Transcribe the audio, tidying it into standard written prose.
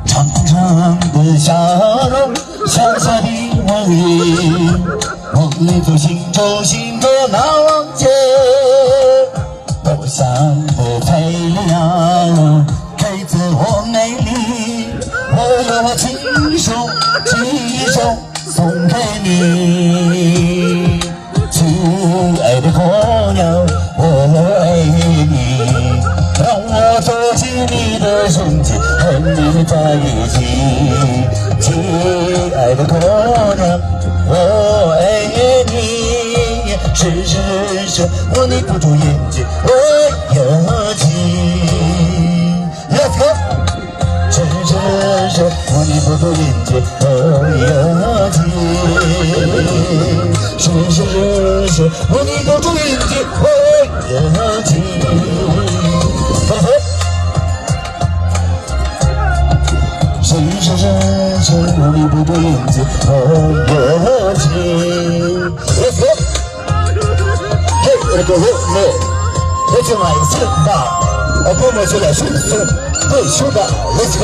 长长的笑容，小小的梦里，梦里走行走行走难忘记。多想的飞鸟，陪着我美丽，我要亲手送给你，亲爱的姑娘，我爱你，让我走进你的胸前，和你在一起。亲爱的姑娘，我爱你，是我你不住眼睛，我有情。Let's go。是我你不住眼睛，我有情。是我你不住眼睛，我有情。是我你不住眼睛，我有情。Let's go。Hey， 我的狗肉妹，我今晚有事吧？我跟我去来说，对，说吧 ，Let's go。